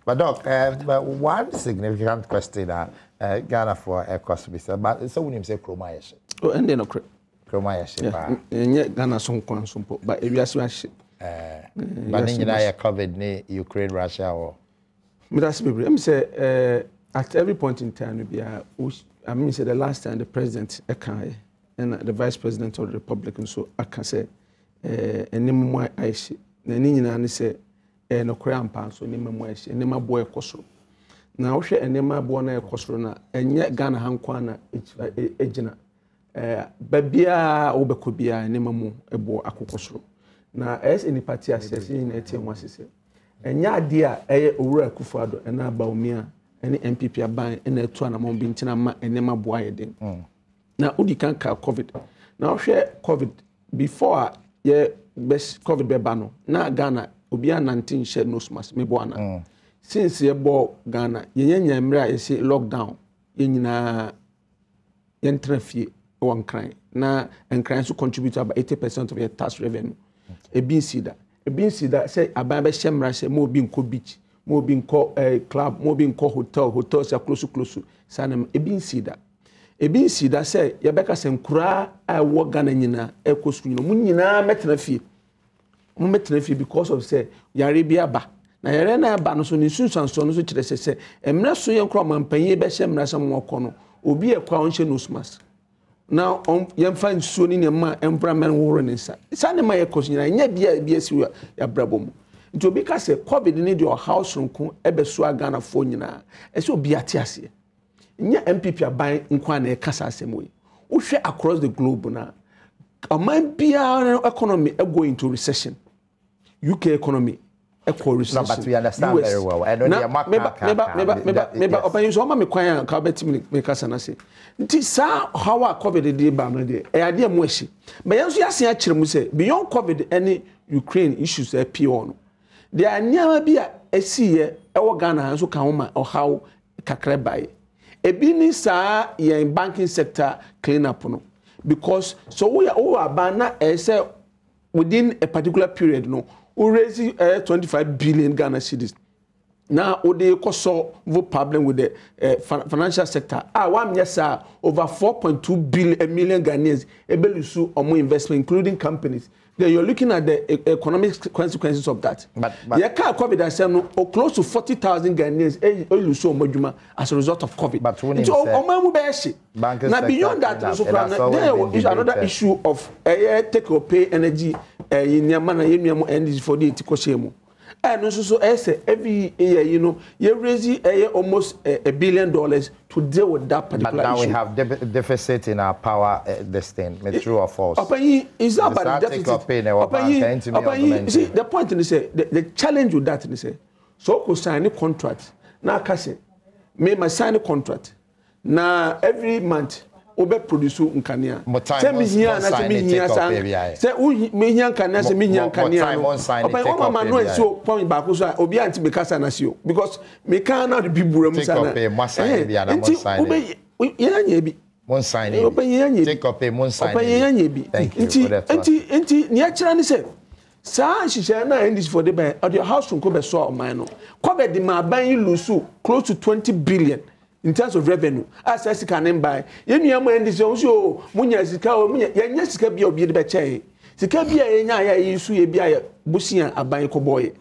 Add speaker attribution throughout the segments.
Speaker 1: But Doc, one significant question Ghana for a cost but so when you say Kromayesh.
Speaker 2: Oh, and then
Speaker 1: Kromayesh.
Speaker 2: Yeah, Ghana some consumpo, but if you ask
Speaker 1: but then you know COVID Ukraine, Russia or
Speaker 2: that's me. I'm say at every point in time I mean say the last time the president Ekai and the vice president of the republic and so I can say enema aishi na ni nyina ne say no kra ampa so enema mo aishi enema boy ekosoro na wo hwe enema boy na ekosoro na enye Ghana hankwa na ejina babia wo bekobia enema mo ebo akokosoro na any party assessing na etie mo asese enya ade a eye owura Akufo-Addo na Badwam any MPP aban na etu anamon bi ntina ma enema boy yeden na udi kan ka COVID na wo hwe COVID before best COVID bebano na Ghana obia 19 share no smas me boana since ye bo Ghana yenya mra ye say lockdown yenyina yentrafie one crime na enkran so contribute about 80% of your tax revenue ebi sida say aban be shemra say mo bi nko beach mo bi nko club mo bi nko hotels ya close sanam ebi sida say ye beka sen kura a wo Ghana nyina ekosu nyina mu nyina metena fie because of say yare bia ba na yare na ba no so ni sunsanso no so kire say emra so ye nkro mampanye be hye mra sam woko no obi ekwa on hye no smas now yem fan so ni ma empra men woro ni sa ne ma ye kosu nyina nya bia si ya brabom nti obi ka say COVID ni de house runko ebe so Ghana fo nyina so obi ate ase nya MPP aban nkwa na e kasa asem wo hwe across the globe na aman bia economy go into recession UK economy recession.
Speaker 1: No, but we understand US, very well. I don't
Speaker 2: maybe open so ma me kwan ka betimi me kasa na say nti sa how a COVID dey ba no dey e ade mo ahyi but yanso yasen a kire mu say beyond COVID any Ukraine issues appear on there are near bi a esiye e wo Ghana so ka ho ma o how kakra bai ebi ni sa yen banking sector clean up no because so we are bana say within a particular period no we raise 25 billion Ghana cedis now ode koso problem with the financial sector one yes over 4.2 million Ghanaians ebelusu omo investment including companies. Then you're looking at the economic consequences of that. But you can't COVID as no close to 40,000 Ghanaians lose omojuma as a result of COVID. But when now beyond that, there is another issue of take or pay energy in Yamana energy for the Tikoshemu. And also every year, you raise almost $1 billion to deal with that particular
Speaker 1: but now
Speaker 2: issue.
Speaker 1: We have deficit in our power, this thing, true or false?
Speaker 2: It's not about the deficit. See, the point is the challenge with that is so could sign a contract. Now, Kasi, may sign a contract. Now, every month, obe produce nkania se mi hia na se mi hia san se mi hia nkania se mi hia nkania open o mama no enso point ba ko so obi anti be kasa na sio because me kan na be buram sana obe yanya bi
Speaker 1: mon sign
Speaker 2: open yanya
Speaker 1: take up mon sign
Speaker 2: open yanya bi enti ni akira ni se sa hihye na endis for the by your house ko be so o man no cover the ma ban lose close to 20 billion in terms of revenue as I can buy yenu am and so munya sika o munya yenya sika bia obi de be chai sika bia yenya ya yisu ye bia busia aban ko boy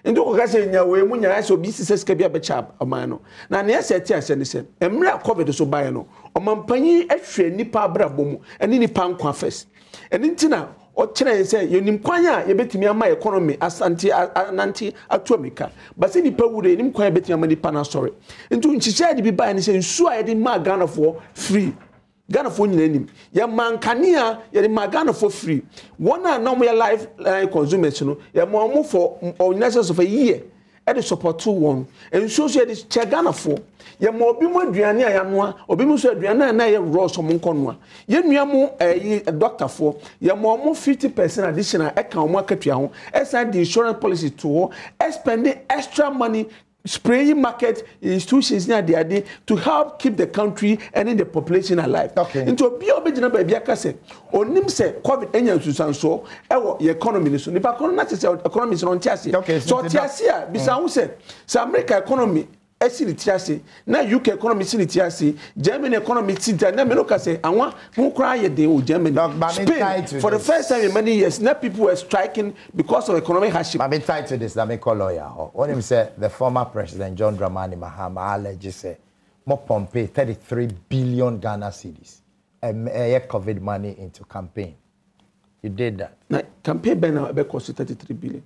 Speaker 2: ndo ko ka se nya we munya so bi sika bia be cha aman no na ne aseti ase ne se emra COVID so buy no o mampanyi ahwe nipa abrabom mu ene nipa nkwa first ene ntina o kire say yenim kwan a ye betimi ama economy asante ananti atomika but say nipa wure yenim kwan betimi ama nipa na sorry ntu nchiche de bi buy ne say nsu a ye de ma Ghana for free Ghana for nyina nim ye mankania ye de ma Ghana for free one na no more life consumers no ye mo for necessary of a year e de support to one and so ye de che Ghana for ye mo obi mo aduane aya noa obi mo so aduane na ye raw so mo nkonoa ye nua mo doctor for ye mo 50% additional e kan mo akatua ho e sign the insurance policy to spend extra money spraying market institutions near the idea to help keep the country and in the population alive.
Speaker 1: Okay.
Speaker 2: Into a bio baby akase onim say COVID enya susanso ewo your economy so nipa kono na say economy so on tiase.
Speaker 1: Okay.
Speaker 2: So tiase a bisa hu say America economy esiri tiase na UK economy siri tiase Germany economy siri na me no ka say anwa hu kra ye de o Germany Spain for the first time in many years now people were striking because of economic hardship.
Speaker 1: I'm tied to this. Let me call lawyer. When him say the former president John Dramani Mahama alleges say more Pompey 33 billion Ghana cedis COVID money into campaign. You did that.
Speaker 2: Now campaign ban now be cost 33 billion.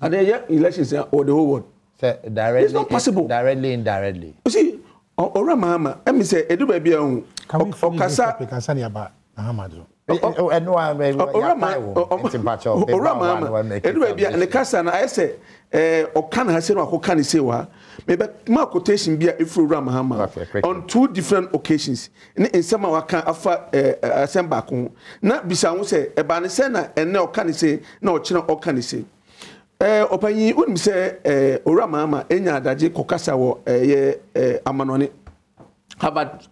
Speaker 2: And then elections or the whole world.
Speaker 1: Directly,
Speaker 2: it's not possible.
Speaker 1: Directly, indirectly.
Speaker 2: You see, Ora Mahama, let me say, Edu baby on Okasa.
Speaker 3: About Mahamadou.
Speaker 1: And no one may
Speaker 2: Ora Mahama, Edu baby and the Kasa, I say, Okana has said, Okani Sewa, maybe my quotation be if you Ram Mahama on 2 different occasions. In some of our can offer a Sembacon. Not Bissan say, a Banisena, and no Okani say, no Chino Okani say. Opanyi unim se Ora Mahama enya adaje kokasa wo amanone Harvard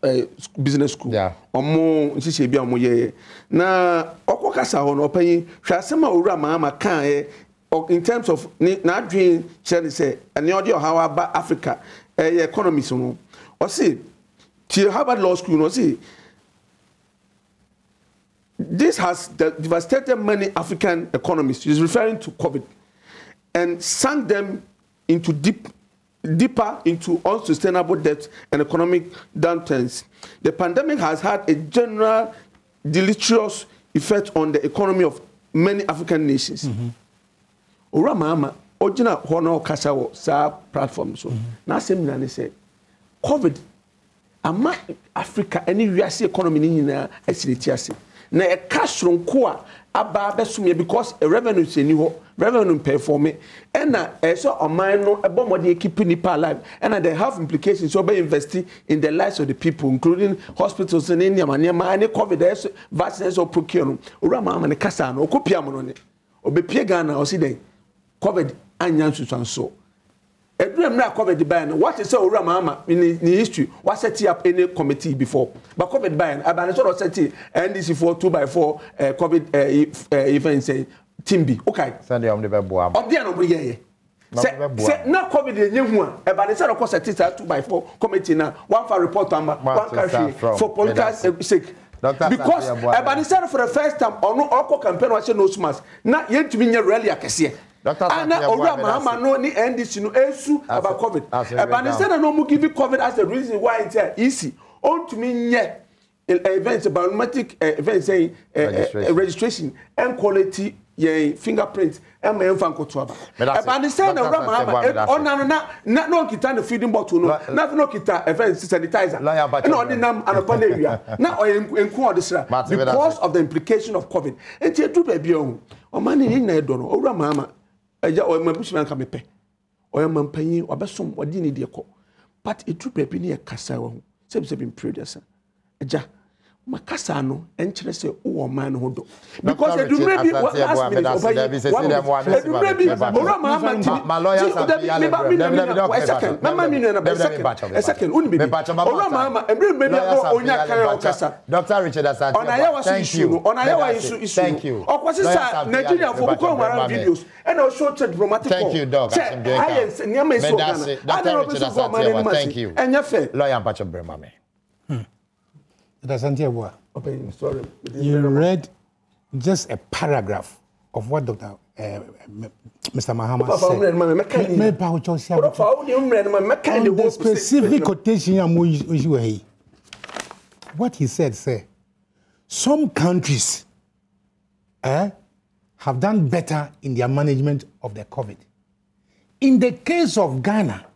Speaker 2: Business School. Omo nsise bia omo ye na okokasa ho no opanyi hwasema Ora Mahama kan in terms of na adwen chere say ene odi ohawa ba Africa economy so no o say ti Harvard Law School no say this has devastated many African economies. He's referring to COVID. And sank them into deeper into unsustainable debt and economic downturns. The pandemic has had a general deleterious effect on the economy of many African nations. Ora Mahama, Ojina Hono Kasawo, sa platform so. Na seminar say COVID ama Africa any real economy ni na esiretiase. Na e cash ronko aba besumye because a revenue se ni ho revenue perform and so on mine no ebomode keep nipa alive and they have implications so by investing in the lives of the people including hospitals and any COVID vaccines or procure Ora Mahama ne kasa no okopia mo no ne obepie Ghana o si den COVID anyan susanso Edrem na COVID ban. What is Ora Mahama in history? What set up any committee before? But COVID ban. About sort of set NDC for 2x4 COVID events Timbi. Okay.
Speaker 1: Sunday on the Badwam.
Speaker 2: Of the end ye. Say na COVID in you one. About the sort of set 2x4 committee now. One for report on one country for political sake. Because about the sort for the first time on no campaign was no smash. Na yet to be really akese. Ana Ora Mahama no ni NDC no esu about COVID. But instead no mu give COVID as the reason why it's easy. On to me nye events biometric events saying registration and quality ye fingerprint and my fankoto aba. But instead Ora Mahama on na no kita the feeding bottle no no kita events sanitizer. No the nam anopon area. Na enku odisra because of the implication of COVID. Enti edu baby o man ni na edo no Ora Mahama eja o mabushman ka mepe o yam mpanyin obesom odi ne de ko but etu pepe ne kasa wo se be producer eja makasa no enkyere se wo man no do because edumre bi last minute edumre bi Ora Mahama
Speaker 1: my lawyers are
Speaker 2: a second uni bi Ora Mahama emre bi onya kan o kasa
Speaker 1: Dr. Richard Asante
Speaker 2: thank you thank you okwasi sa Nigeria for ko mara videos and I show diplomatic
Speaker 1: thank you dog
Speaker 2: thank you and ya fe
Speaker 1: lawyer Mpacho Bremame.
Speaker 3: Sorry. You read just a paragraph of what Dr. Mr. Mahama said. On the specific quotation, what he said, say, some countries have done better in their management of the COVID. In the case of Ghana,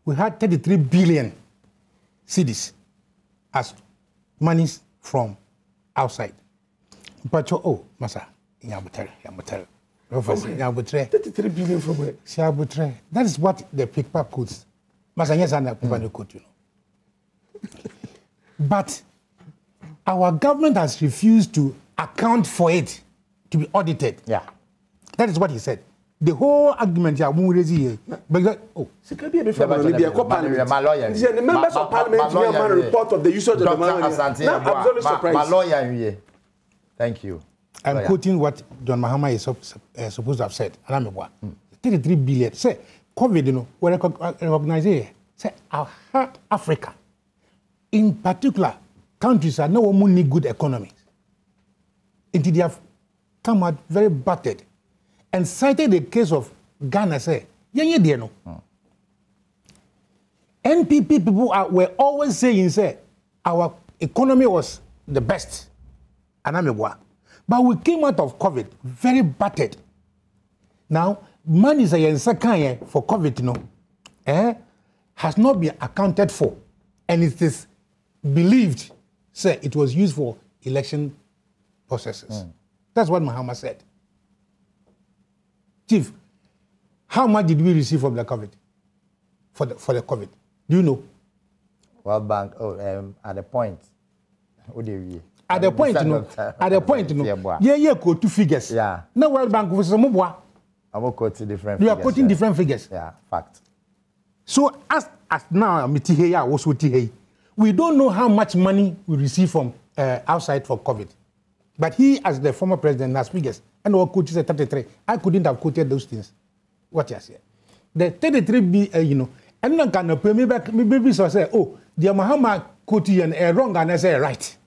Speaker 3: we had 33 billion cedis as monies from outside. But Masa, Yabutere.
Speaker 2: 33 billion from where?
Speaker 3: That is what the paper quotes. Masa, yes, and the paper quote, you know. But our government has refused to account for it to be audited.
Speaker 1: Yeah.
Speaker 3: That is what he said. The whole argument here, we raise here. But oh,
Speaker 2: secretary before parliament. The members of parliament will report of the usage of the money. I'm absolutely surprised.
Speaker 1: My lawyer, thank you.
Speaker 3: I'm quoting what John Mahama is supposed to have said. 33 billion. Say, COVID, you know, we recognize it. Say, Africa, in particular, countries are no only good economies. Indeed, they have come out very battered. And cited the case of Ghana, say, NPP people were always saying, say, our economy was the best. But we came out of COVID very battered. Now, money is for COVID, you know, has not been accounted for. And it is believed, say, it was used for election processes. That's what Mahama said. Chief, how much did we receive from the COVID? For the COVID? Do you know?
Speaker 1: World Bank, at the point. What do you
Speaker 3: At the point, you know. At the point, you know. Yeah, quote two figures.
Speaker 1: Yeah.
Speaker 3: Now World Bank was some more.
Speaker 1: I'm quoting different
Speaker 3: figures. You
Speaker 1: are
Speaker 3: quoting different figures.
Speaker 1: Yeah, fact.
Speaker 3: So as now, we don't know how much money we receive from outside for COVID. But he, as the former president, has figures. And our coach said 33. I couldn't have quoted those things. What you say? The 33 B, you know, and then can pay me back. Maybe so say, oh, the Mahama quoted and wrong, and I say right.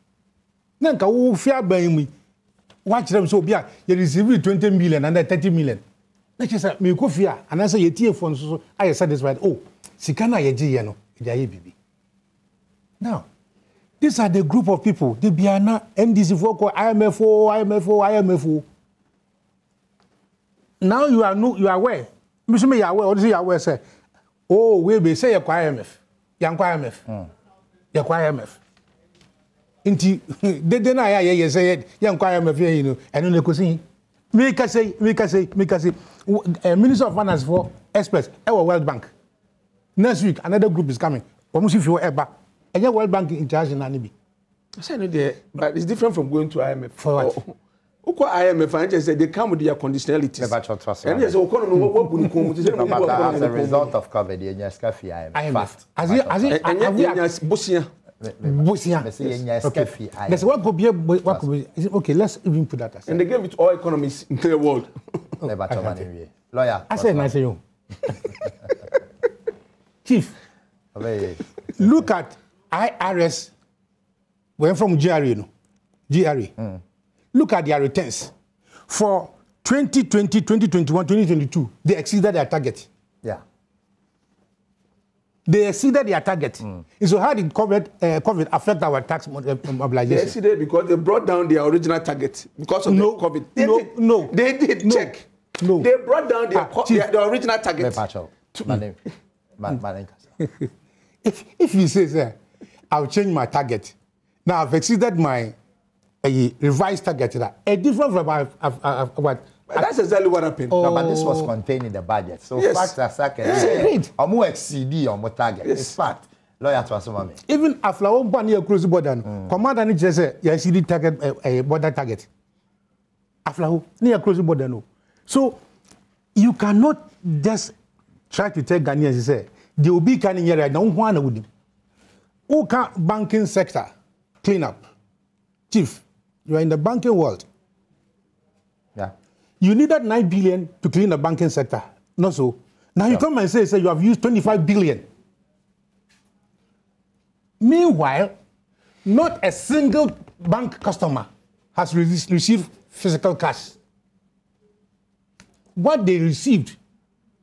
Speaker 3: Then can fear by me. Watch them so be. You receive 20 million and 30 million. Let's just say me go fear, and I say you tear for so I satisfied. Oh, Sikana yeji no, idaye bibi. Now, these are the group of people. They be not NDC for IMFO. Now you are aware. Mr. You are aware. What is you aware? Say, oh, we be say you IMF, young IMF, you IMF. Inti they deny you say young IMF, you know, and then they say, make us say, Minister of Finance for experts, our World Bank. Next week another group is coming. Almost if you ever. And your World Bank international be.
Speaker 2: I said no there, but it's different from going to IMF.
Speaker 3: For what?
Speaker 2: Uko IMF and just say they come with their conditionalities. And yes,
Speaker 1: as a result of COVID, you just can't
Speaker 3: IMF. There's what could be okay. Let's even put that aside.
Speaker 2: And they gave it to all economists in the world.
Speaker 1: Lawyer.
Speaker 3: I said, nice you. Chief. Look at IRS. We're from GRE, GRE. Look at their returns. For 2020, 2021, 2022, they exceeded their target.
Speaker 1: Yeah.
Speaker 3: They exceeded their target. And so how did COVID affect our tax mobilization?
Speaker 2: They exceeded because they brought down their original target because of the COVID. They did check.
Speaker 3: No.
Speaker 2: They brought down their original target.
Speaker 3: If you say, sir, I'll change my target. Now I've exceeded my revised target. A different from what?
Speaker 2: That's exactly what happened.
Speaker 1: No, but this was contained in the budget. So facts are second. I'm more exceed on my target. It's fact. Lawyer to assume me.
Speaker 3: Even after one year close border, commander need to say you exceeded target border target. After near close border no. So you cannot just try to tell Ghanaians say they will be coming here right now. One with them. Who can banking sector clean up? Chief, you are in the banking world.
Speaker 1: Yeah.
Speaker 3: You needed 9 billion to clean the banking sector. Not so. Now you come and say you have used 25 billion. Meanwhile, not a single bank customer has received physical cash. What they received,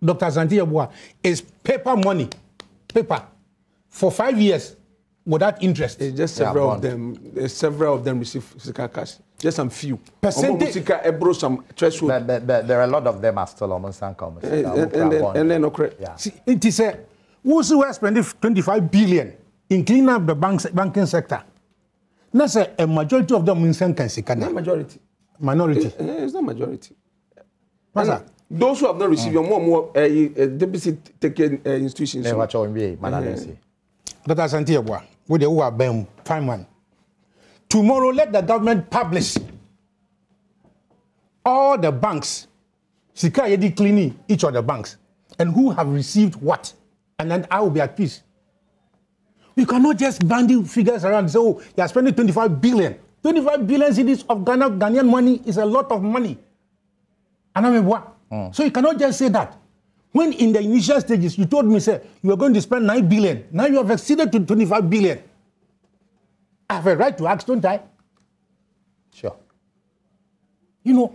Speaker 3: Dr. Zantiabua, is paper money. Paper. For 5 years without interest.
Speaker 2: It's just several of them. Several of them receive physical cash. Just some few.
Speaker 3: Percentage.
Speaker 2: Some threshold.
Speaker 1: But there are a lot of them are still almost uncommon.
Speaker 2: And then okay.
Speaker 1: Yeah.
Speaker 3: See, it is a who's who are spending 25 billion in cleaning up the banking sector. That's a majority of them in Mpensenpensemu.
Speaker 2: Not majority.
Speaker 3: Minority.
Speaker 2: It's not majority.
Speaker 3: Those
Speaker 2: who have not received more deficit taking institutions.
Speaker 3: Dr. Santiago, with the who are BEM, fine one. Tomorrow, let the government publish all the banks Sika yedi cleaning each of the banks, and who have received what, and then I will be at peace. You cannot just bandy figures around and say, oh, you are spending 25 billion. 25 billion cedis of Ghanaian money is a lot of money. And I mean, what? So you cannot just say that. When in the initial stages, you told me, say, you are going to spend 9 billion. Now you have exceeded to 25 billion. I have a right to ask, don't I?
Speaker 1: Sure.
Speaker 3: You know,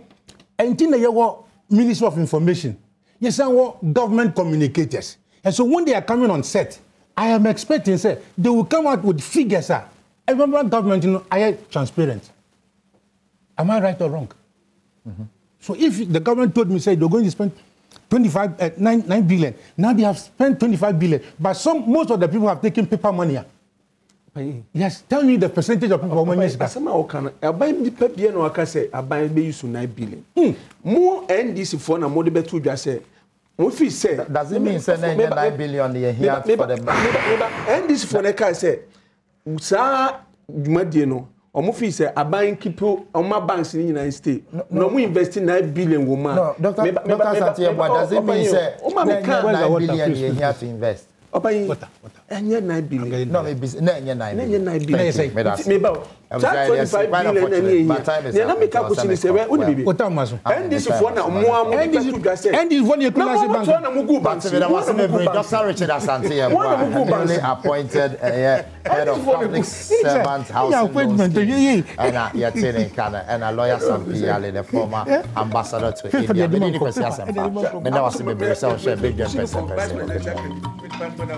Speaker 3: and in the Ministry of Information, yes, government communicators. And so when they are coming on set, I am expecting, say, they will come out with figures. I remember government, you know, I am transparent. Am I right or wrong? So if the government told me, say, they're going to spend 9 billion, now they have spent 25 billion, but most of the people have taken paper money. Yes, tell me the percentage of people money.
Speaker 2: $9 billion. More NDC for na more betu just say.
Speaker 1: Does it mean say 9 billion here for the
Speaker 2: NDC for na ka say sa dwumadie no omo fi say aban kipo oma banks in the United States no mo invest 9 billion wo ma.
Speaker 1: No, Dr. Santiago, does it mean say 9 billion here to invest?
Speaker 2: What? 9 billion.
Speaker 1: No, maybe 9 billion.
Speaker 2: 9 billion. Maybe. 25 billion. Then I make a question is where would be?
Speaker 3: What am I saying?
Speaker 2: And this is one more.
Speaker 3: And this one you can say bank.
Speaker 1: Dr. Richard Asante, newly appointed head of public servants housing and Yatin Kana and a lawyer Sampi, the former ambassador to India. Big